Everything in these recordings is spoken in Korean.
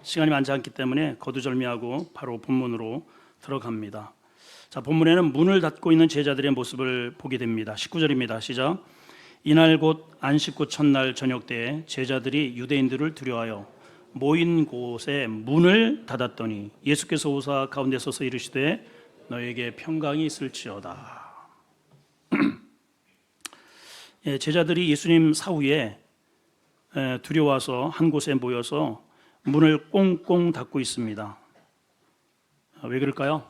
시간이 많지 않기 때문에 거두절미하고 바로 본문으로 들어갑니다. 자, 본문에는 문을 닫고 있는 제자들의 모습을 보게 됩니다. 19절입니다. 시작. 이날 곧 안식구 첫날 저녁 때에 제자들이 유대인들을 두려워하여 모인 곳에 문을 닫았더니 예수께서 오사 가운데 서서 이르시되 너에게 평강이 있을지어다. 제자들이 예수님 사후에 두려워서 한 곳에 모여서 문을 꽁꽁 닫고 있습니다. 왜 그럴까요?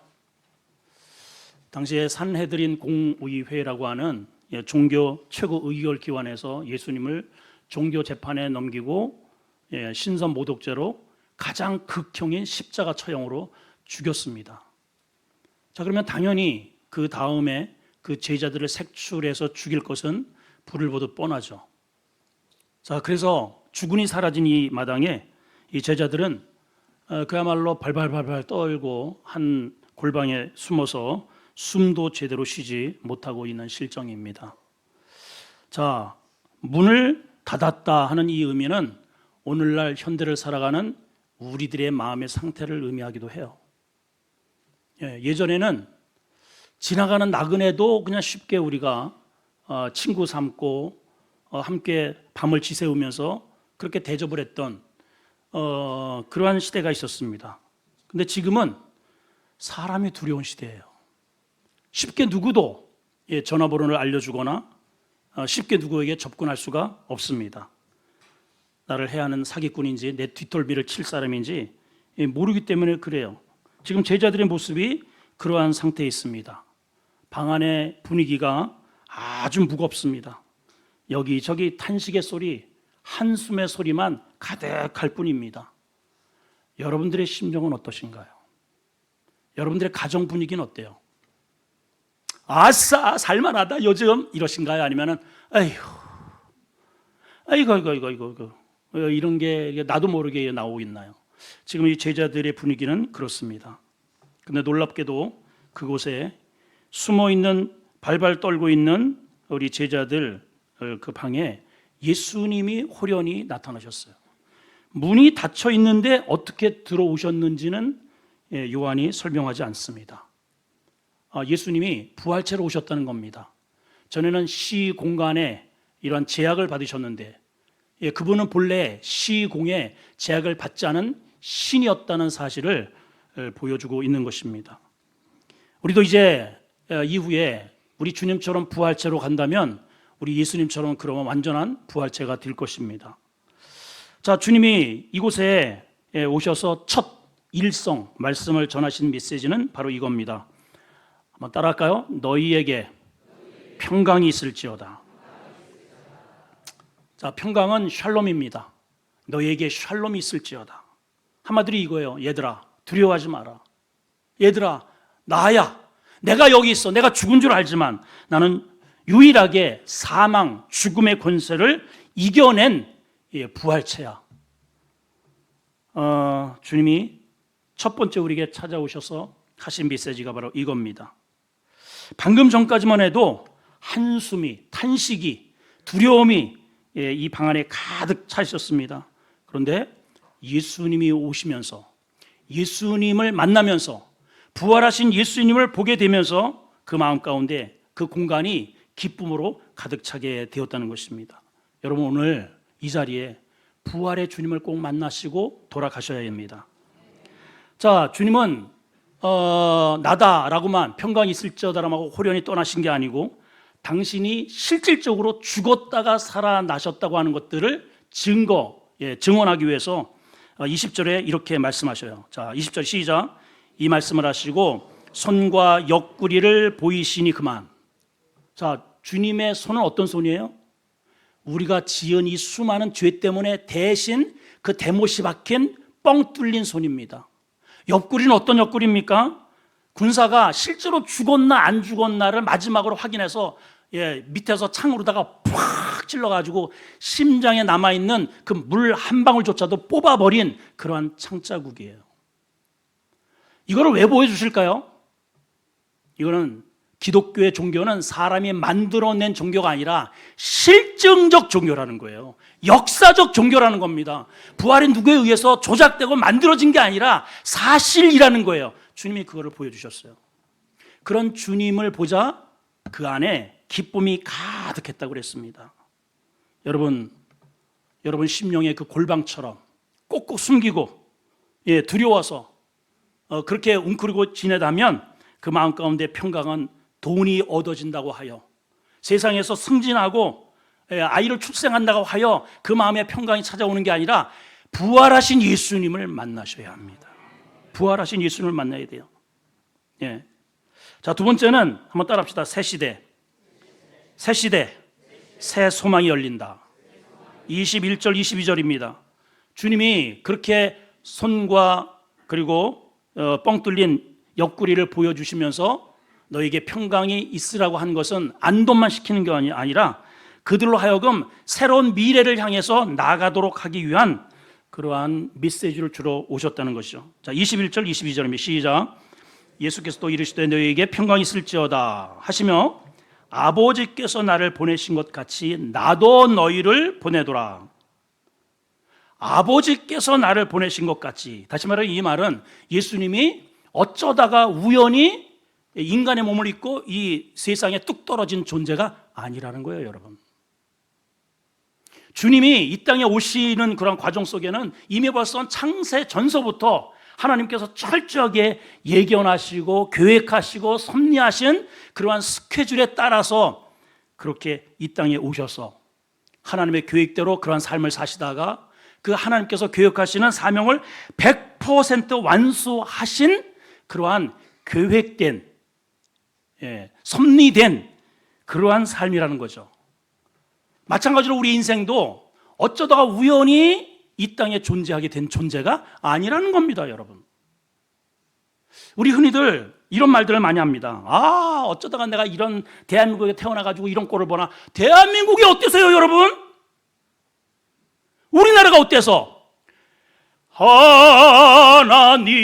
당시에 산헤드린 공의회라고 하는 종교 최고 의결기관에서 예수님을 종교 재판에 넘기고 신선 모독죄로 가장 극형인 십자가 처형으로 죽였습니다. 자, 그러면 당연히 그 다음에 그 제자들을 색출해서 죽일 것은 불을 보듯 뻔하죠. 자, 그래서 주군이 사라진 이 마당에 이 제자들은 그야말로 발발발발 떨고 한 골방에 숨어서 숨도 제대로 쉬지 못하고 있는 실정입니다. 자, 문을 닫았다 하는 이 의미는 오늘날 현대를 살아가는 우리들의 마음의 상태를 의미하기도 해요. 예전에는 지나가는 나그네도 그냥 쉽게 우리가 친구 삼고 함께 밤을 지새우면서 그렇게 대접을 했던 그러한 시대가 있었습니다. 근데 지금은 사람이 두려운 시대예요. 쉽게 누구도 전화번호를 알려주거나 쉽게 누구에게 접근할 수가 없습니다. 나를 해하는 사기꾼인지 내 뒷덜미를 칠 사람인지 모르기 때문에 그래요. 지금 제자들의 모습이 그러한 상태에 있습니다. 방 안의 분위기가 아주 무겁습니다. 여기저기 탄식의 소리, 한숨의 소리만 가득할 뿐입니다. 여러분들의 심정은 어떠신가요? 여러분들의 가정 분위기는 어때요? 아싸 살만하다 요즘 이러신가요? 아니면은 아이고 이런 게 나도 모르게 나오고 있나요? 지금 이 제자들의 분위기는 그렇습니다. 근데 놀랍게도 그곳에 숨어있는 발발 떨고 있는 우리 제자들 그 방에 예수님이 호련히 나타나셨어요. 문이 닫혀 있는데 어떻게 들어오셨는지는 요한이 설명하지 않습니다. 예수님이 부활체로 오셨다는 겁니다. 전에는 시공간에 이런 제약을 받으셨는데 그분은 본래 시공에 제약을 받지 않은 신이었다는 사실을 보여주고 있는 것입니다. 우리도 이제 이후에 우리 주님처럼 부활체로 간다면 우리 예수님처럼 그러면 완전한 부활체가 될 것입니다. 자, 주님이 이곳에 오셔서 첫 일성 말씀을 전하신 메시지는 바로 이겁니다. 한번 따라할까요? 너희에게 평강이 있을지어다. 자, 평강은 샬롬입니다. 너희에게 샬롬이 있을지어다. 한마디로 이거예요. 얘들아, 두려워하지 마라. 얘들아, 나야. 내가 여기 있어. 내가 죽은 줄 알지만 나는 유일하게 사망, 죽음의 권세를 이겨낸 부활체야. 주님이 첫 번째 우리에게 찾아오셔서 하신 메시지가 바로 이겁니다. 방금 전까지만 해도 한숨이, 탄식이, 두려움이 이 방 안에 가득 차 있었습니다. 그런데 예수님이 오시면서 예수님을 만나면서 부활하신 예수님을 보게 되면서 그 마음 가운데 그 공간이 기쁨으로 가득 차게 되었다는 것입니다. 여러분 오늘 이 자리에 부활의 주님을 꼭 만나시고 돌아가셔야 합니다. 자, 주님은 나다라고만 평강이 있을지어다라고 호련히 떠나신 게 아니고 당신이 실질적으로 죽었다가 살아나셨다고 하는 것들을 증언하기 위해서 20절에 이렇게 말씀하셔요. 자, 20절 시작. 이 말씀을 하시고 손과 옆구리를 보이시니 그만. 자, 주님의 손은 어떤 손이에요? 우리가 지은 이 수많은 죄 때문에 대신 그 대못이 박힌 뻥 뚫린 손입니다. 옆구리는 어떤 옆구리입니까? 군사가 실제로 죽었나 안 죽었나를 마지막으로 확인해서 밑에서 창으로다가 팍 찔러가지고 심장에 남아있는 그 물 한 방울조차도 뽑아버린 그러한 창자국이에요. 이거를 왜 보여주실까요? 이거는 기독교의 종교는 사람이 만들어낸 종교가 아니라 실증적 종교라는 거예요. 역사적 종교라는 겁니다. 부활이 누구에 의해서 조작되고 만들어진 게 아니라 사실이라는 거예요. 주님이 그거를 보여주셨어요. 그런 주님을 보자 그 안에 기쁨이 가득했다고 그랬습니다. 여러분 심령의 그 골방처럼 꼭꼭 숨기고 두려워서 그렇게 웅크리고 지내다면 그 마음 가운데 평강은 돈이 얻어진다고 하여, 세상에서 승진하고 아이를 출생한다고 하여 그 마음에 평강이 찾아오는 게 아니라 부활하신 예수님을 만나셔야 합니다. 부활하신 예수님을 만나야 돼요. 예. 자, 두 번째는 한번 따라합시다. 새 시대, 새 소망이 열린다. 21절 22절입니다. 주님이 그렇게 손과 그리고 뻥 뚫린 옆구리를 보여주시면서 너에게 평강이 있으라고 한 것은 안돈만 시키는 게 아니라 그들로 하여금 새로운 미래를 향해서 나아가도록 하기 위한 그러한 메시지를 주러 오셨다는 것이죠. 자, 21절 22절입니다. 시작. 예수께서 또 이르시되 너희에게 평강이 있을지어다 하시며 아버지께서 나를 보내신 것 같이 나도 너희를 보내도라. 아버지께서 나를 보내신 것 같이, 다시 말해 이 말은 예수님이 어쩌다가 우연히 인간의 몸을 입고 이 세상에 뚝 떨어진 존재가 아니라는 거예요, 여러분. 주님이 이 땅에 오시는 그런 과정 속에는 이미 벌써 창세 전서부터 하나님께서 철저하게 예견하시고 계획하시고 섭리하신 그러한 스케줄에 따라서 그렇게 이 땅에 오셔서 하나님의 계획대로 그러한 삶을 사시다가 그 하나님께서 계획하시는 사명을 100% 완수하신 그러한 계획된, 섭리된 그러한 삶이라는 거죠. 마찬가지로 우리 인생도 어쩌다가 우연히 이 땅에 존재하게 된 존재가 아니라는 겁니다, 여러분. 우리 흔히들 이런 말들을 많이 합니다. 아, 어쩌다가 내가 이런 대한민국에 태어나가지고 이런 꼴을 보나. 대한민국이 어때서요, 여러분? 우리나라가 어때서?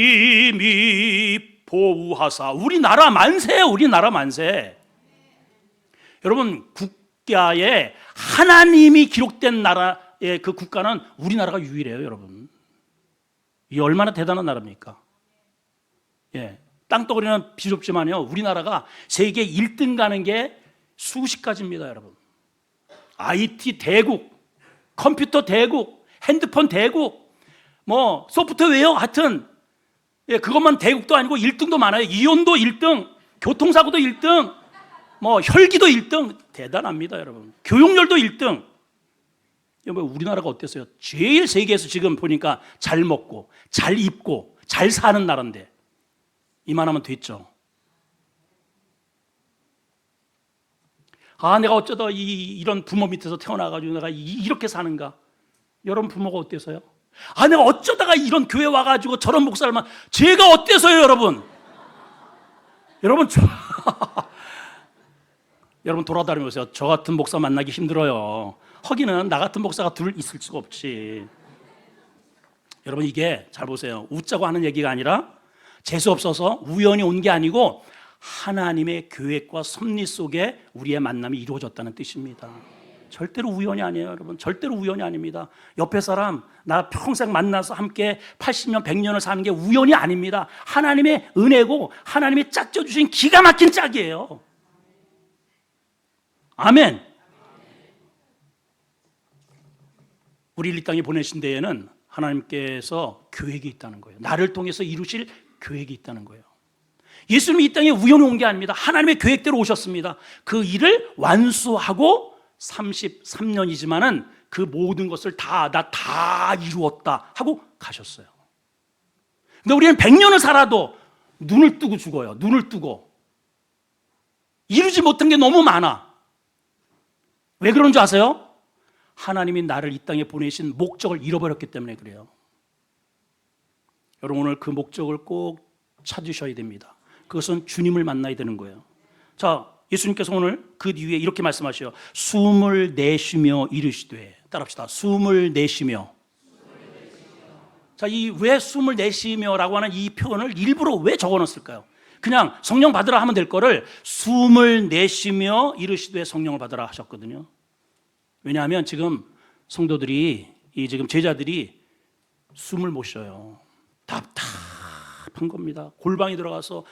하나님이 보호하사. 우리나라 만세, 우리나라 만세. 여러분, 국가에 하나님이 기록된 나라의 그 국가는 우리나라가 유일해요, 여러분. 이 얼마나 대단한 나라입니까? 예, 땅덩어리는 비좁지만요, 우리나라가 세계 1등 가는 게 수십 가지입니다, 여러분. IT 대국, 컴퓨터 대국, 핸드폰 대국, 뭐 소프트웨어 하여튼 그것만 대국도 아니고 1등도 많아요. 이혼도 1등, 교통사고도 1등, 뭐 혈기도 1등. 대단합니다, 여러분. 교육열도 1등. 우리나라가 어땠어요? 제일 세계에서 지금 보니까 잘 먹고 잘 입고 잘 사는 나라인데 이만하면 됐죠. 아, 내가 어쩌다 이런 부모 밑에서 태어나가지고 내가 이렇게 사는가? 여러분 부모가 어때서요? 아, 내가 어쩌다가 이런 교회 와가지고 저런 목사를만, 제가 어때서요, 여러분? 여러분 여러분 돌아다니면서 저 같은 목사 만나기 힘들어요. 허기는 나 같은 목사가 둘 있을 수가 없지. 여러분 이게 잘 보세요. 웃자고 하는 얘기가 아니라 재수 없어서 우연히 온 게 아니고 하나님의 계획과 섭리 속에 우리의 만남이 이루어졌다는 뜻입니다. 절대로 우연이 아니에요, 여러분. 절대로 우연이 아닙니다. 옆에 사람 나 평생 만나서 함께 80년 100년을 사는 게 우연이 아닙니다. 하나님의 은혜고 하나님이 짝져 주신 기가 막힌 짝이에요. 아멘. 우리를 이 땅에 보내신 데에는 하나님께서 계획이 있다는 거예요. 나를 통해서 이루실 계획이 있다는 거예요. 예수님이 이 땅에 우연히 온 게 아닙니다. 하나님의 계획대로 오셨습니다. 그 일을 완수하고 33년이지만은 그 모든 것을 나 다 이루었다 하고 가셨어요. 근데 우리는 100년을 살아도 눈을 뜨고 죽어요. 눈을 뜨고. 이루지 못한 게 너무 많아. 왜 그런 줄 아세요? 하나님이 나를 이 땅에 보내신 목적을 잃어버렸기 때문에 그래요. 여러분 오늘 그 목적을 꼭 찾으셔야 됩니다. 그것은 주님을 만나야 되는 거예요. 자, 예수님께서 오늘 그 뒤에 이렇게 말씀하셔요. 숨을 내쉬며 이르시되. 따라합시다. 숨을 내쉬며. 자, 이 왜 숨을 내쉬며라고 하는 이 표현을 일부러 왜 적어놨을까요? 그냥 성령 받으라 하면 될 거를 숨을 내쉬며 이르시되 성령을 받으라 하셨거든요. 왜냐하면 지금 성도들이, 지금 제자들이 숨을 못 쉬어요. 답답한 겁니다. 골방에 들어가서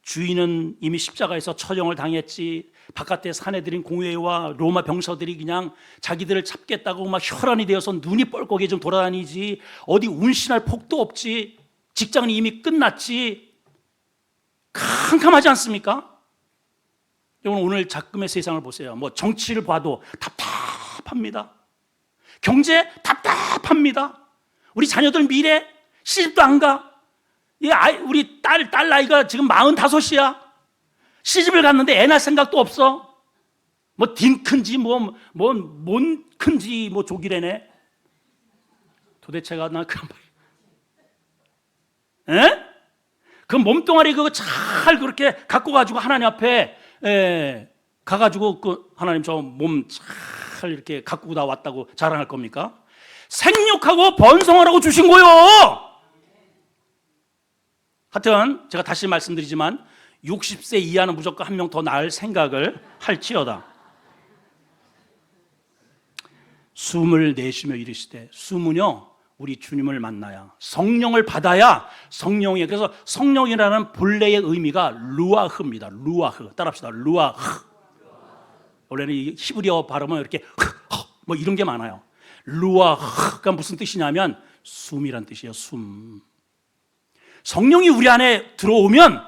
주인은 이미 십자가에서 처형을 당했지, 바깥에 사내들인 공회와 로마 병사들이 그냥 자기들을 잡겠다고 막 혈안이 되어서 눈이 뻘겋게 좀 돌아다니지, 어디 운신할 폭도 없지, 직장은 이미 끝났지. 캄캄하지 않습니까? 여러분, 오늘 작금의 세상을 보세요. 뭐 정치를 봐도 답답합니다. 경제 답답합니다. 우리 자녀들 미래 시집도 안 가. 우리 딸 나이가 지금 45이야. 시집을 갔는데 애 낳을 생각도 없어. 뭐 딘큰지 뭔 큰지 뭐 조기래네. 도대체가 나 그 몸뚱아리 그거 잘 그렇게 갖고 가지고 하나님 앞에 가가지고 그 하나님 저 몸 잘 이렇게 갖고 다 왔다고 자랑할 겁니까? 생육하고 번성하라고 주신 거요. 하여튼 제가 다시 말씀드리지만 60세 이하는 무조건 한 명 더 낳을 생각을 할지어다. 숨을 내쉬며 이르시되, 숨은요 우리 주님을 만나야, 성령을 받아야 성령이, 그래서 성령이라는 본래의 의미가 루아흐입니다. 루아흐. 따라합시다. 루아흐. 원래는 히브리어 발음은 이렇게 뭐 이런 게 많아요. 루아흐가 무슨 뜻이냐면 숨이란 뜻이에요. 숨. 성령이 우리 안에 들어오면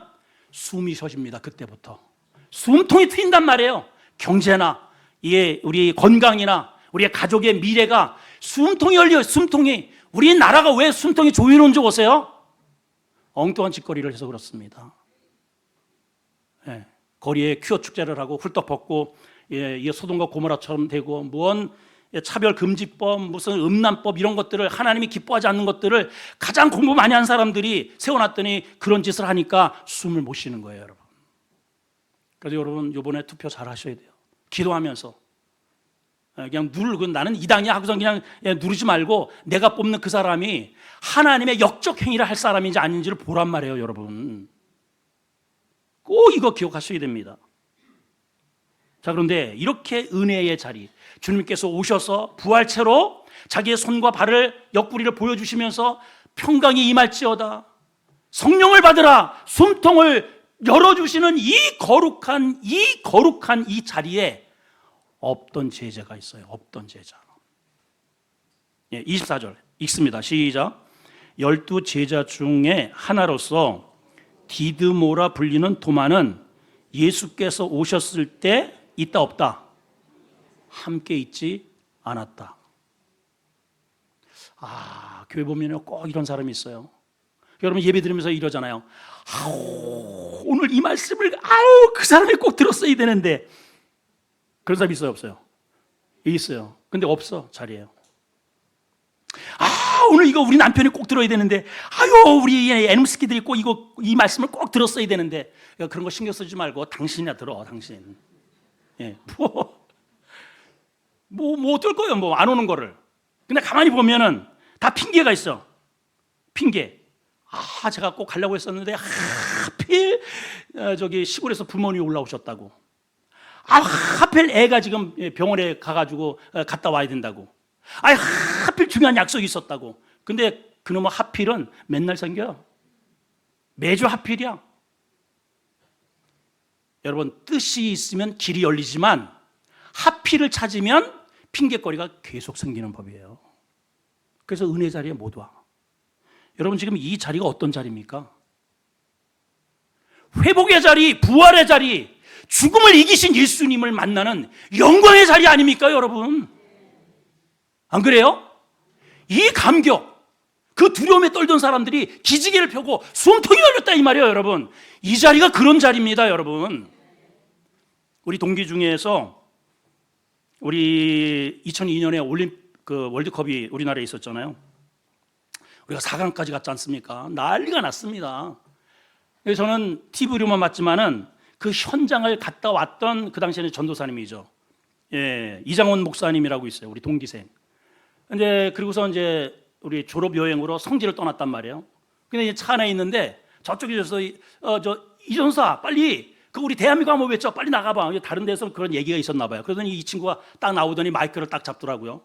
숨이 쉬어집니다. 그때부터 숨통이 트인단 말이에요. 경제나 우리 건강이나 우리의 가족의 미래가 숨통이 열려요. 숨통이. 우리 나라가 왜 숨통이 조이는 줄 아세요? 엉뚱한 짓거리를 해서 그렇습니다. 거리에 퀴어 축제를 하고 훌떡 벗고 소돔과 고모라처럼 되고, 뭔 차별금지법, 무슨 음란법, 이런 것들을, 하나님이 기뻐하지 않는 것들을 가장 공부 많이 한 사람들이 세워놨더니 그런 짓을 하니까 숨을 못 쉬는 거예요, 여러분. 그래서 여러분 이번에 투표 잘 하셔야 돼요. 기도하면서 그냥 나는 이 당이야 하고서 그냥 누르지 말고 내가 뽑는 그 사람이 하나님의 역적 행위를 할 사람인지 아닌지를 보란 말이에요, 여러분. 꼭 이거 기억하셔야 됩니다. 자, 그런데 이렇게 은혜의 자리, 주님께서 오셔서 부활체로 자기의 손과 발을, 옆구리를 보여주시면서 평강이 임할지어다, 성령을 받으라, 숨통을 열어주시는 이 거룩한 이 자리에 없던 제자가 있어요. 없던 제자. 24절 읽습니다. 시작. 12 제자 중에 하나로서 디드모라 불리는 도마는 예수께서 오셨을 때 있다 없다? 함께 있지 않았다. 교회 보면 꼭 이런 사람이 있어요. 여러분 예배 드리면서 이러잖아요. 오늘 이 말씀을 그 사람이 꼭 들었어야 되는데. 그런 사람 있어요, 없어요? 있어요. 근데 없어, 자리에요. 오늘 이거 우리 남편이 꼭 들어야 되는데, 우리 애놈새끼들이 꼭 이 말씀을 꼭 들었어야 되는데. 그런 거 신경 쓰지 말고 당신이나 들어, 당신. 뭐 어떨 거예요, 뭐 안 오는 거를. 근데 가만히 보면은 다 핑계가 있어. 핑계. 제가 꼭 가려고 했었는데 하필 시골에서 부모님이 올라오셨다고. 하필 애가 지금 병원에 가가지고 갔다 와야 된다고. 하필 중요한 약속이 있었다고. 근데 그놈의 하필은 맨날 생겨요. 매주 하필이야. 여러분, 뜻이 있으면 길이 열리지만 하필을 찾으면 핑계거리가 계속 생기는 법이에요. 그래서 은혜 자리에 못 와. 여러분, 지금 이 자리가 어떤 자리입니까? 회복의 자리, 부활의 자리, 죽음을 이기신 예수님을 만나는 영광의 자리 아닙니까, 여러분? 안 그래요? 이 감격, 그 두려움에 떨던 사람들이 기지개를 펴고 숨통이 열렸다 이 말이에요, 여러분. 이 자리가 그런 자리입니다, 여러분. 우리 동기 중에서 우리 2002년에 월드컵이 우리나라에 있었잖아요. 우리가 4강까지 갔지 않습니까? 난리가 났습니다. 그래서 저는 TV로만 봤지만은 그 현장을 갔다 왔던 그 당시에는 전도사님이죠. 이장원 목사님이라고 있어요. 우리 동기생. 근데 그리고서 이제 우리 졸업 여행으로 성지를 떠났단 말이에요. 근데 이제 차 안에 있는데 저쪽에서 이전사 빨리 그 우리 대한민국 한번 외쳐, 빨리 나가봐. 다른 데서 그런 얘기가 있었나 봐요. 그러더니 이 친구가 딱 나오더니 마이크를 딱 잡더라고요.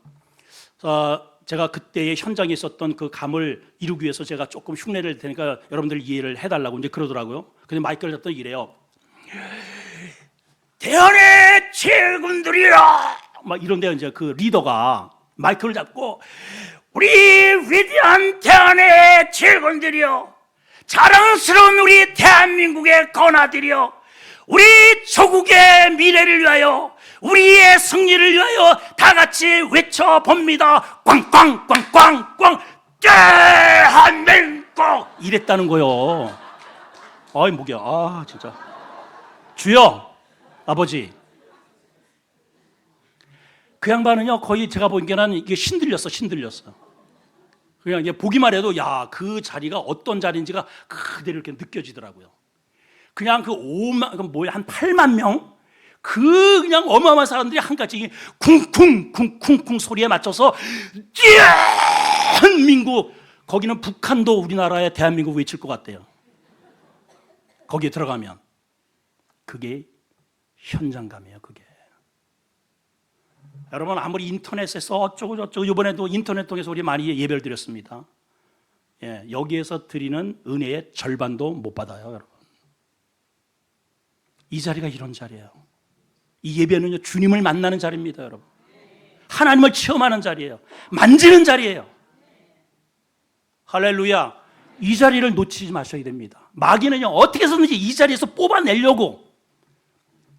제가 그때의 현장에 있었던 그 감을 이루기 위해서 제가 조금 흉내를 낼 테니까 여러분들 이해를 해달라고 이제 그러더라고요. 근데 마이크를 잡더니 이래요. 대한의 제군들이라 막 이런데 이제 그 리더가 마이크를 잡고 우리 위대한 대한의 제군들이여, 자랑스러운 우리 대한민국의 건아들이여, 우리 조국의 미래를 위하여, 우리의 승리를 위하여 다 같이 외쳐봅니다. 꽝꽝꽝꽝꽝 대한민국, 이랬다는 거요. 아이 목이야. 진짜. 주여 아버지. 그 양반은요 거의 제가 보기에는 이게 신들렸어. 그냥 이게 보기만 해도 야, 그 자리가 어떤 자리인지가 그대로 이렇게 느껴지더라고요. 그냥 그 5만, 뭐야, 한 8만 명? 그 그냥 어마어마한 사람들이 한 가지 쿵쿵쿵쿵쿵 소리에 맞춰서 대한민국, 거기는 북한도 우리나라의 대한민국 외칠 것 같대요. 거기에 들어가면 그게 현장감이에요. 그게 여러분, 아무리 인터넷에서 어쩌고 저쩌고, 이번에도 인터넷 통해서 우리 많이 예배를 드렸습니다. 여기에서 드리는 은혜의 절반도 못 받아요. 여러분, 이 자리가 이런 자리예요. 이 예배는요 주님을 만나는 자리입니다. 여러분, 하나님을 체험하는 자리예요. 만지는 자리예요. 할렐루야. 이 자리를 놓치지 마셔야 됩니다. 마귀는요 어떻게 해서든지 이 자리에서 뽑아내려고.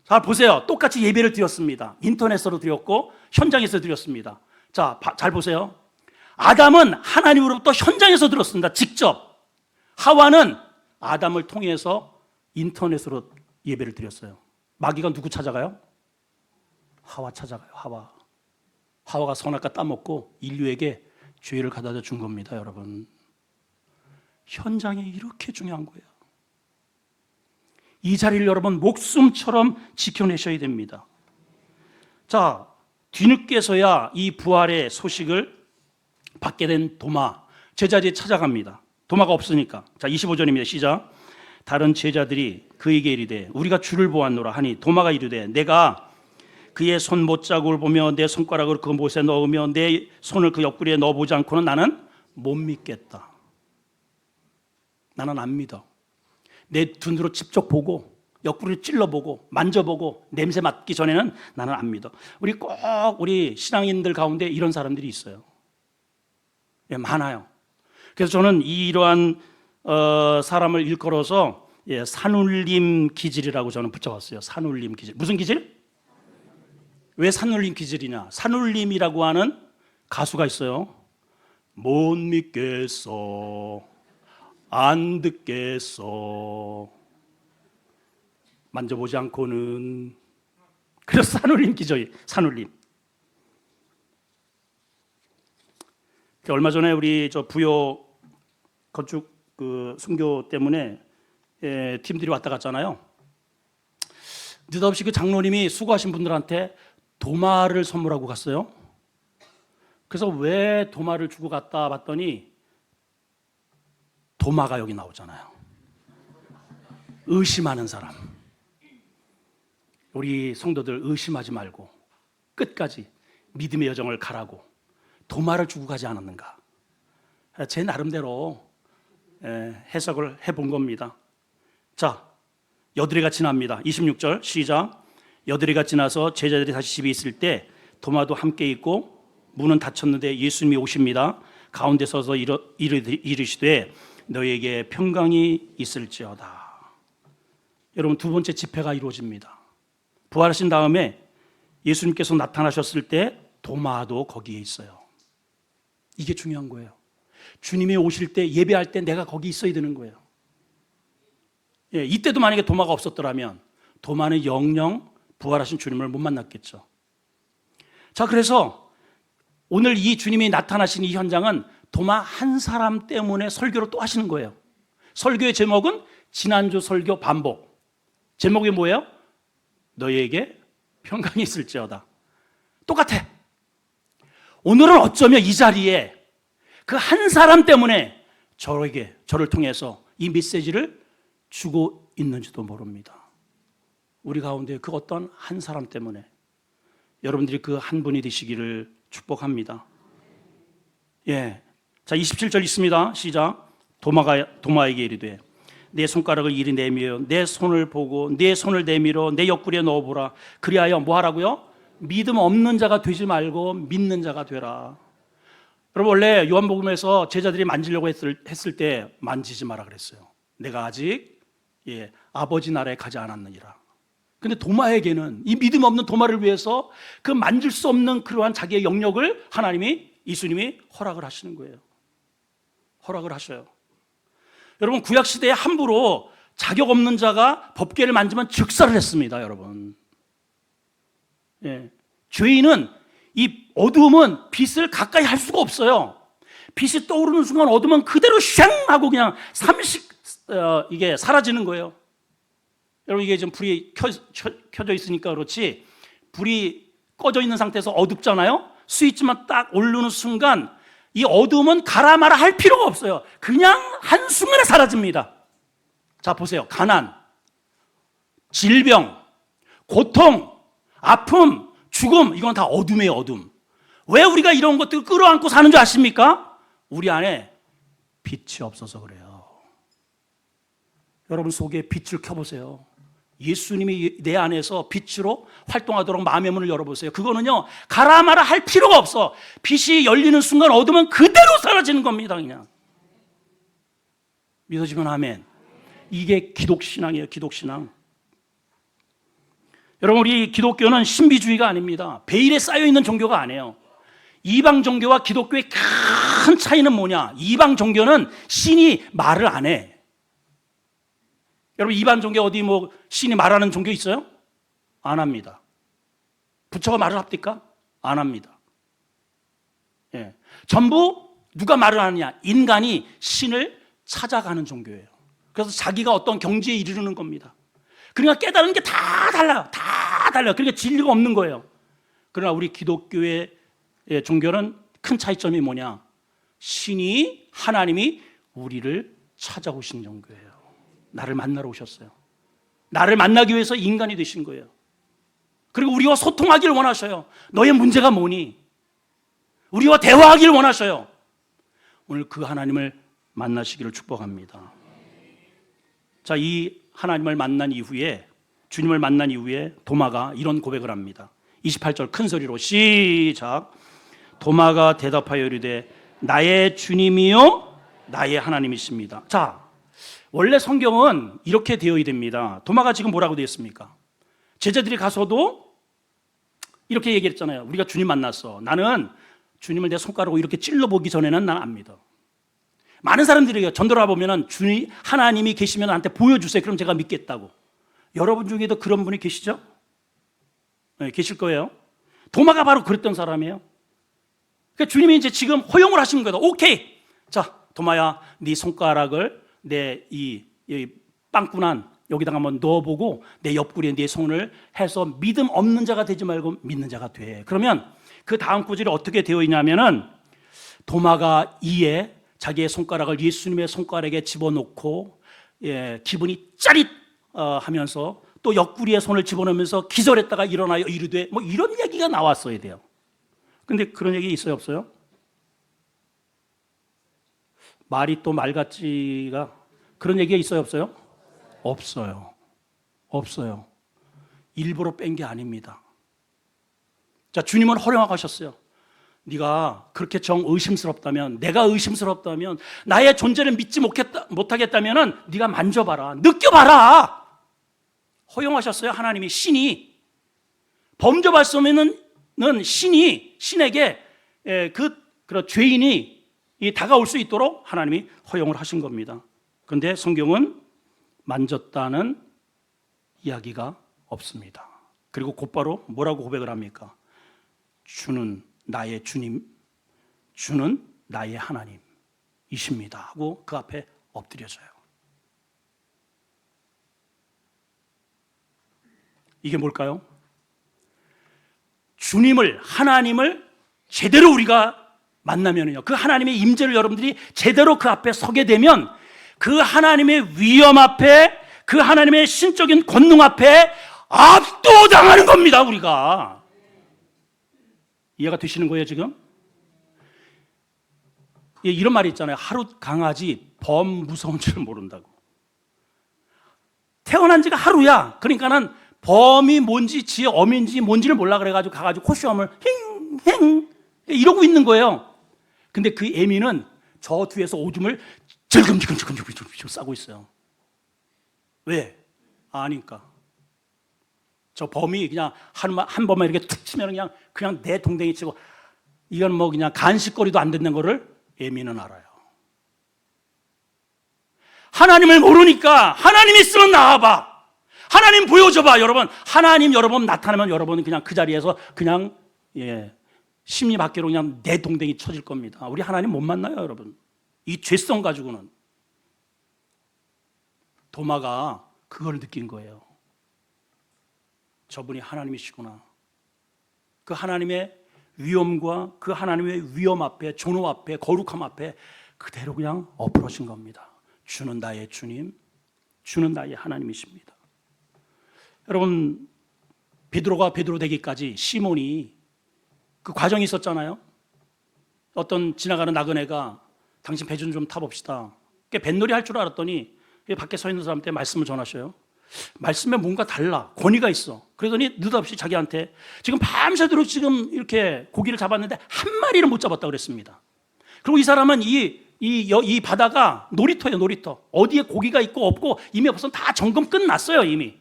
자, 보세요. 똑같이 예배를 드렸습니다. 인터넷으로 드렸고 현장에서 드렸습니다. 자, 잘 보세요. 아담은 하나님으로부터 현장에서 들었습니다. 직접. 하와는 아담을 통해서 인터넷으로 예배를 드렸어요. 마귀가 누구 찾아가요? 하와 찾아가요. 하와가 선악과 따먹고 인류에게 죄를 가져다 준 겁니다. 여러분, 현장이 이렇게 중요한 거예요. 이 자리를 여러분 목숨처럼 지켜내셔야 됩니다. 자, 뒤늦게서야 이 부활의 소식을 받게 된 도마, 제자들이 찾아갑니다. 도마가 없으니까. 자, 25절입니다. 시작. 다른 제자들이 그에게 이르되 우리가 주를 보았노라 하니 도마가 이르되 내가 그의 손 못자국을 보며 내 손가락을 그 못에 넣으며 내 손을 그 옆구리에 넣어보지 않고는 나는 못 믿겠다. 나는 안 믿어. 내 눈으로 직접 보고 옆구리를 찔러보고 만져보고 냄새 맡기 전에는 나는 안 믿어. 우리 신앙인들 가운데 이런 사람들이 있어요. 많아요. 그래서 저는 이러한 사람을 일컬어서 산울림 기질이라고 저는 붙여봤어요. 산울림 기질. 무슨 기질? 왜 산울림 기질이냐? 산울림이라고 하는 가수가 있어요. 못 믿겠어, 안 듣겠어, 만져보지 않고는. 그래서 산울림 기질, 산울림. 얼마 전에 우리 저 부여 건축 그 순교 때문에 팀들이 왔다 갔잖아요. 느닷없이 그 장로님이 수고하신 분들한테 도마를 선물하고 갔어요. 그래서 왜 도마를 주고 갔다 봤더니 도마가 여기 나오잖아요. 의심하는 사람. 우리 성도들 의심하지 말고 끝까지 믿음의 여정을 가라고 도마를 주고 가지 않았는가. 제 나름대로 해석을 해본 겁니다. 자, 여드레가 지납니다. 26절 시작. 여드레가 지나서 제자들이 다시 집에 있을 때 도마도 함께 있고 문은 닫혔는데 예수님이 오십니다. 가운데 서서 이르시되 너희에게 평강이 있을지어다. 여러분, 두 번째 집회가 이루어집니다. 부활하신 다음에 예수님께서 나타나셨을 때 도마도 거기에 있어요. 이게 중요한 거예요. 주님이 오실 때 예배할 때 내가 거기 있어야 되는 거예요. 이때도 만약에 도마가 없었더라면 도마는 영영 부활하신 주님을 못 만났겠죠. 자, 그래서 오늘 이 주님이 나타나신 이 현장은 도마 한 사람 때문에 설교를 또 하시는 거예요. 설교의 제목은 지난주 설교 반복. 제목이 뭐예요? 너희에게 평강이 있을지어다. 똑같아. 오늘은 어쩌면 이 자리에 그 한 사람 때문에 저를 통해서 이 메시지를 죽어 있는지도 모릅니다. 우리 가운데 그 어떤 한 사람 때문에 여러분들이 그 한 분이 되시기를 축복합니다. 예. 자, 27절 있습니다. 시작. 도마에게 이르되 내 손가락을 이리 내밀어 내 손을 보고 내 손을 내밀어 내 옆구리에 넣어보라. 그리하여 뭐 하라고요? 믿음 없는 자가 되지 말고 믿는 자가 되라. 여러분, 원래 요한복음에서 제자들이 만지려고 했을 때 만지지 마라 그랬어요. 내가 아직 아버지 나라에 가지 않았느니라. 근데 도마에게는, 이 믿음 없는 도마를 위해서 그 만질 수 없는 그러한 자기의 영역을 예수님이 허락을 하시는 거예요. 허락을 하셔요. 여러분, 구약시대에 함부로 자격 없는 자가 법궤를 만지면 즉사를 했습니다, 여러분. 예. 죄인은, 이 어두움은 빛을 가까이 할 수가 없어요. 빛이 떠오르는 순간 어두움은 그대로 샹 하고 그냥 이게 사라지는 거예요. 여러분, 이게 지금 불이 켜져 있으니까 그렇지, 불이 꺼져 있는 상태에서 어둡잖아요. 스위치만 딱 오르는 순간 이 어두움은 가라 마라 할 필요가 없어요. 그냥 한순간에 사라집니다. 자, 보세요. 가난, 질병, 고통, 아픔, 죽음, 이건 다 어둠이에요. 어둠. 왜 우리가 이런 것들을 끌어안고 사는 줄 아십니까? 우리 안에 빛이 없어서 그래요. 여러분 속에 빛을 켜보세요. 예수님이 내 안에서 빛으로 활동하도록 마음의 문을 열어보세요. 그거는요, 가라 마라 할 필요가 없어. 빛이 열리는 순간 어둠은 그대로 사라지는 겁니다. 그냥 믿어지면 아멘. 이게 기독신앙이에요. 기독신앙. 여러분, 우리 기독교는 신비주의가 아닙니다. 베일에 쌓여있는 종교가 아니에요. 이방 종교와 기독교의 큰 차이는 뭐냐? 이방 종교는 신이 말을 안 해. 여러분, 이방 종교 어디 신이 말하는 종교 있어요? 안 합니다. 부처가 말을 합니까? 안 합니다. 예. 전부 누가 말을 하느냐? 인간이 신을 찾아가는 종교예요. 그래서 자기가 어떤 경지에 이르는 겁니다. 그러니까 깨달은 게 다 달라요. 다 달라요. 그러니까 진리가 없는 거예요. 그러나 우리 기독교의 종교는 큰 차이점이 뭐냐? 하나님이 우리를 찾아오신 종교예요. 나를 만나러 오셨어요. 나를 만나기 위해서 인간이 되신 거예요. 그리고 우리와 소통하기를 원하셔요. 너의 문제가 뭐니? 우리와 대화하기를 원하셔요. 오늘 그 하나님을 만나시기를 축복합니다. 자, 이 하나님을 만난 이후에, 주님을 만난 이후에 도마가 이런 고백을 합니다. 28절 큰 소리로 시작. 도마가 대답하여 이르되 나의 주님이요 나의 하나님이십니다. 자, 원래 성경은 이렇게 되어야 됩니다. 도마가 지금 뭐라고 되어 있습니까? 제자들이 가서도 이렇게 얘기했잖아요. 우리가 주님 만났어. 나는 주님을 내 손가락으로 이렇게 찔러보기 전에는 난 안 믿어. 많은 사람들이 전도를 보면은 하나님이 계시면 나한테 보여주세요. 그럼 제가 믿겠다고. 여러분 중에도 그런 분이 계시죠? 네, 계실 거예요. 도마가 바로 그랬던 사람이에요. 그러니까 주님이 이제 지금 허용을 하시는 거다. 오케이. 자, 도마야, 네 손가락을 내 이 빵꾸난 여기다가 한번 넣어보고 내 옆구리에 네 손을 해서 믿음 없는 자가 되지 말고 믿는 자가 돼. 그러면 그 다음 구절이 어떻게 되어 있냐면은 도마가 이에 자기의 손가락을 예수님의 손가락에 집어넣고 기분이 짜릿 하면서 또 옆구리에 손을 집어넣으면서 기절했다가 일어나요 이르되 이런 얘기가 나왔어야 돼요. 근데 그런 얘기 있어요 없어요? 말이 또 말 같지가 그런 얘기가 있어요 없어요? 없어요. 없어요. 일부러 뺀 게 아닙니다. 자, 주님은 허용하셨어요. 네가 그렇게 의심스럽다면, 내가 의심스럽다면, 나의 존재를 믿지 못하겠다면 네가 만져봐라, 느껴봐라. 허용하셨어요. 하나님이, 신이. 범죄 발소면은 신에게 그런 죄인이 다가올 수 있도록 하나님이 허용을 하신 겁니다. 그런데 성경은 만졌다는 이야기가 없습니다. 그리고 곧바로 뭐라고 고백을 합니까? 주는 나의 주님, 주는 나의 하나님이십니다 하고 그 앞에 엎드려져요. 이게 뭘까요? 하나님을 제대로 우리가 만나면요, 그 하나님의 임재를 여러분들이 제대로 그 앞에 서게 되면 그 하나님의 위엄 앞에 그 하나님의 신적인 권능 앞에 압도당하는 겁니다, 우리가. 이해가 되시는 거예요, 지금? 예, 이런 말이 있잖아요. 하루 강아지 범 무서운 줄 모른다고. 태어난 지가 하루야. 그러니까는 범이 뭔지 지의 어민지 뭔지를 몰라 그래가지고 가가지고 코시험을 힝 이러고 있는 거예요. 근데 그 애미는 저 뒤에서 오줌을 질금질금 싸고 있어요. 왜? 아니까. 저 범이 그냥 한 번만 이렇게 툭 치면 그냥 내 동댕이 치고 이건 뭐 그냥 간식거리도 안 듣는 거를 애미는 알아요. 하나님을 모르니까 하나님 있으면 나와봐. 하나님 보여줘봐. 여러분, 하나님 여러분 나타나면 여러분은 그냥 그 자리에서 그냥 심리 밖으로 그냥 내 동댕이 쳐질 겁니다. 우리 하나님 못 만나요, 여러분. 이 죄성 가지고는. 도마가 그걸 느낀 거예요. 저분이 하나님이시구나. 그 하나님의 위엄과 그 하나님의 위엄 앞에, 존엄 앞에, 거룩함 앞에 그대로 그냥 엎어진 겁니다. 주는 나의 주님, 주는 나의 하나님이십니다. 여러분, 베드로가 베드로 되기까지 시몬이 그 과정이 있었잖아요. 어떤 지나가는 나그네가 당신 배 좀 타봅시다. 뱃놀이 할 줄 알았더니 밖에 서 있는 사람한테 말씀을 전하셔요. 말씀에 뭔가 달라, 권위가 있어. 그러더니 느닷없이 자기한테 지금 밤새도록 지금 이렇게 고기를 잡았는데 한 마리를 못 잡았다 그랬습니다. 그리고 이 사람은 이 바다가 놀이터예요, 놀이터. 어디에 고기가 있고 없고 이미 벌써 다 점검 끝났어요, 이미.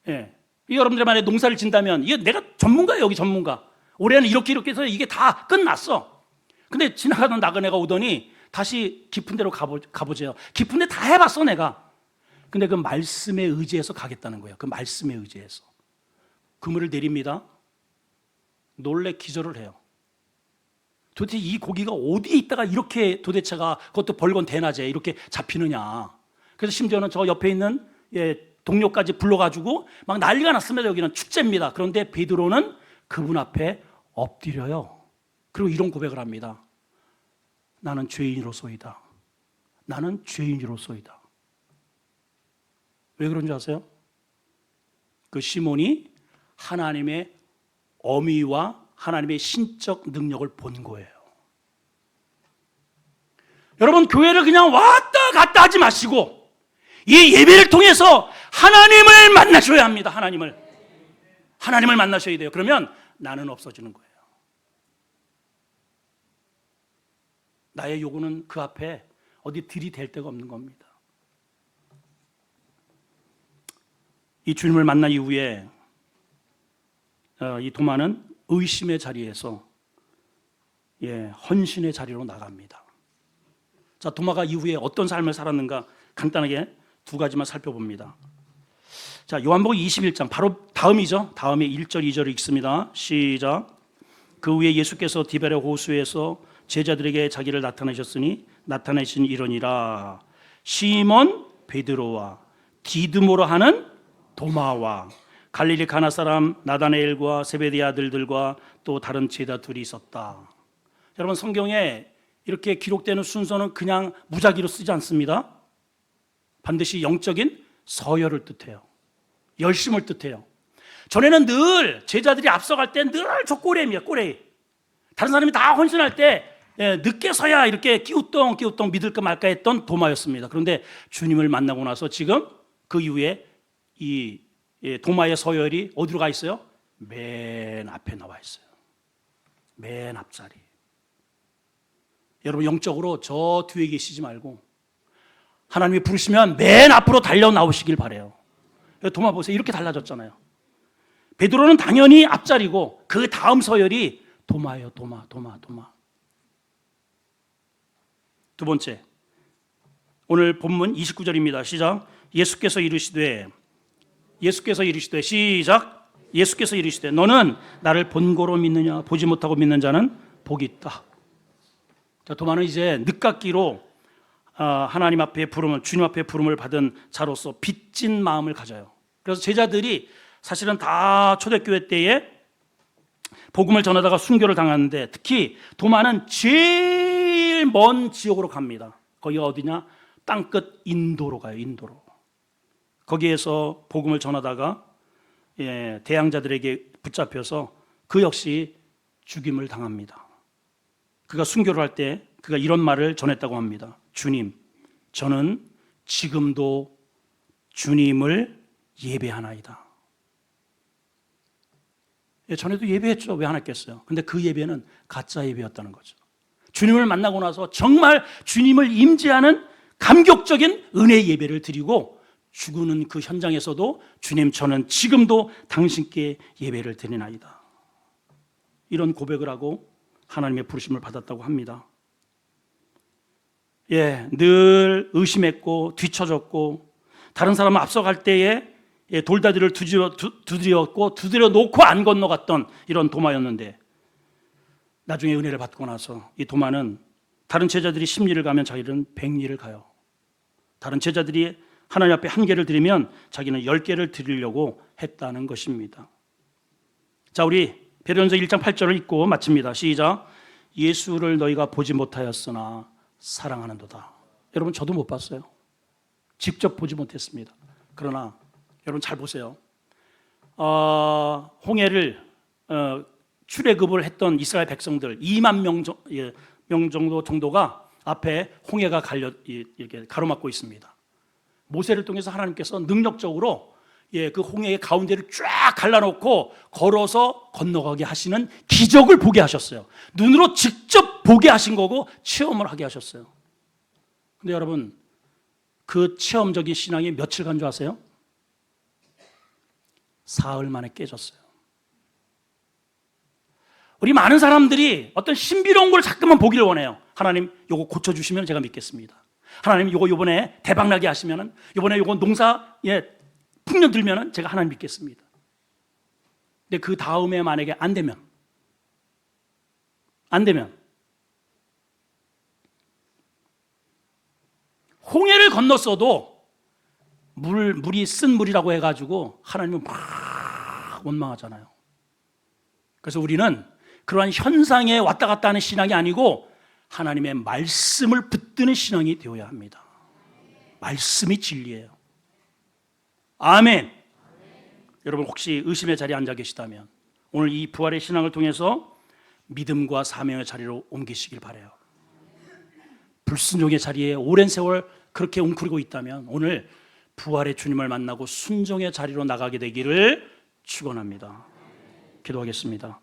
예. 여러분들이 만약에 농사를 진다면 이게 내가 전문가예요, 여기 전문가. 올해는 이렇게 해서 이게 다 끝났어. 근데 지나가던 나그네가 오더니 다시 깊은 데로 가보세요. 깊은 데 다 해봤어, 내가. 근데 그 말씀에 의지해서 가겠다는 거예요. 그 말씀에 의지해서. 그물을 내립니다. 놀래 기절을 해요. 도대체 이 고기가 어디에 있다가 이렇게 도대체가 그것도 벌건 대낮에 이렇게 잡히느냐. 그래서 심지어는 저 옆에 있는 동료까지 불러가지고 막 난리가 났습니다. 여기는 축제입니다. 그런데 베드로는 그분 앞에 엎드려요. 그리고 이런 고백을 합니다. 나는 죄인으로소이다. 나는 죄인으로소이다. 왜 그런지 아세요? 그 시몬이 하나님의 어미와 하나님의 신적 능력을 본 거예요. 여러분, 교회를 그냥 왔다 갔다 하지 마시고 이 예배를 통해서 하나님을 만나셔야 합니다. 하나님을 만나셔야 돼요. 그러면 나는 없어지는 거예요. 나의 요구는 그 앞에 어디 들이댈 데가 없는 겁니다. 이 주님을 만난 이후에 이 도마는 의심의 자리에서 헌신의 자리로 나갑니다. 자, 도마가 이후에 어떤 삶을 살았는가 간단하게 두 가지만 살펴봅니다. 자, 요한복음 21장 바로 다음이죠. 다음에 1절 2절을 읽습니다. 시작. 그 후에 예수께서 디베랴 호수에서 제자들에게 자기를 나타내셨으니 나타내신 이러니라. 시몬 베드로와 디드모로 하는 도마와 갈릴리 가나 사람 나다나엘과 세베대의 아들들과 또 다른 제자 둘이 있었다. 여러분, 성경에 이렇게 기록되는 순서는 그냥 무작위로 쓰지 않습니다. 반드시 영적인 서열을 뜻해요. 열심을 뜻해요. 전에는 늘 제자들이 앞서갈 때 늘 저 꼬레입니다. 꼬레. 다른 사람이 다 헌신할 때 늦게서야 이렇게 끼우똥 믿을까 말까 했던 도마였습니다. 그런데 주님을 만나고 나서 지금 그 이후에 이 도마의 서열이 어디로 가 있어요? 맨 앞에 나와 있어요. 맨 앞자리. 여러분, 영적으로 저 뒤에 계시지 말고 하나님이 부르시면 맨 앞으로 달려 나오시길 바라요. 도마 보세요. 이렇게 달라졌잖아요. 베드로는 당연히 앞자리고 그 다음 서열이 도마예요. 도마. 두 번째, 오늘 본문 29절입니다. 시작. 예수께서 이르시되 시작. 예수께서 이르시되 너는 나를 본고로 믿느냐 보지 못하고 믿는 자는 복이 있다. 자, 도마는 이제 늦깎이로 하나님 앞에 부름을, 주님 앞에 부름을 받은 자로서 빚진 마음을 가져요. 그래서 제자들이 사실은 다 초대교회 때에 복음을 전하다가 순교를 당하는데 특히 도마는 제일 먼 지역으로 갑니다. 거기가 어디냐? 땅끝 인도로 가요. 인도로. 거기에서 복음을 전하다가 대항자들에게 붙잡혀서 그 역시 죽임을 당합니다. 그가 순교를 할 때 그가 이런 말을 전했다고 합니다. 주님, 저는 지금도 주님을 예배하나이다. 전에도 예배했죠. 왜 안 했겠어요? 근데 그 예배는 가짜 예배였다는 거죠. 주님을 만나고 나서 정말 주님을 임재하는 감격적인 은혜 예배를 드리고 죽는 그 현장에서도 주님, 저는 지금도 당신께 예배를 드리나이다. 이런 고백을 하고 하나님의 부르심을 받았다고 합니다. 늘 의심했고 뒤처졌고 다른 사람은 앞서갈 때에 돌다리를 두드려 놓고 안 건너갔던 이런 도마였는데, 나중에 은혜를 받고 나서 이 도마는 다른 제자들이 10리를 가면 자기는 100리를 가요. 다른 제자들이 하나님 앞에 1개를 드리면 자기는 10개를 드리려고 했다는 것입니다. 자, 우리 베드로전서 1장 8절을 읽고 마칩니다. 시작. 예수를 너희가 보지 못하였으나 사랑하는도다. 여러분, 저도 못 봤어요. 직접 보지 못했습니다. 그러나 여러분 잘 보세요. 홍해를 출애굽을 했던 이스라엘 백성들 2만 명 정도가 앞에 홍해가 이렇게 가로막고 있습니다. 모세를 통해서 하나님께서 능력적으로 그 홍해의 가운데를 쫙 갈라놓고 걸어서 건너가게 하시는 기적을 보게 하셨어요. 눈으로 직접 보게 하신 거고 체험을 하게 하셨어요. 근데 여러분, 그 체험적인 신앙이 며칠 간 줄 아세요? 사흘 만에 깨졌어요. 우리 많은 사람들이 어떤 신비로운 걸 자꾸만 보기를 원해요. 하나님, 요거 고쳐주시면 제가 믿겠습니다. 하나님, 요거 요번에 대박나게 하시면은, 요번에 요거 농사 풍년 들면은 제가 하나님 믿겠습니다. 근데 그 다음에 만약에 안 되면 홍해를 건넜어도 물이 쓴 물이라고 해가지고 하나님은 막 원망하잖아요. 그래서 우리는 그러한 현상에 왔다 갔다 하는 신앙이 아니고 하나님의 말씀을 붙드는 신앙이 되어야 합니다. 말씀이 진리예요. 아멘. 여러분, 혹시 의심의 자리에 앉아 계시다면 오늘 이 부활의 신앙을 통해서 믿음과 사명의 자리로 옮기시길 바라요. 불순종의 자리에 오랜 세월 그렇게 웅크리고 있다면 오늘 부활의 주님을 만나고 순종의 자리로 나가게 되기를 축원합니다. 기도하겠습니다.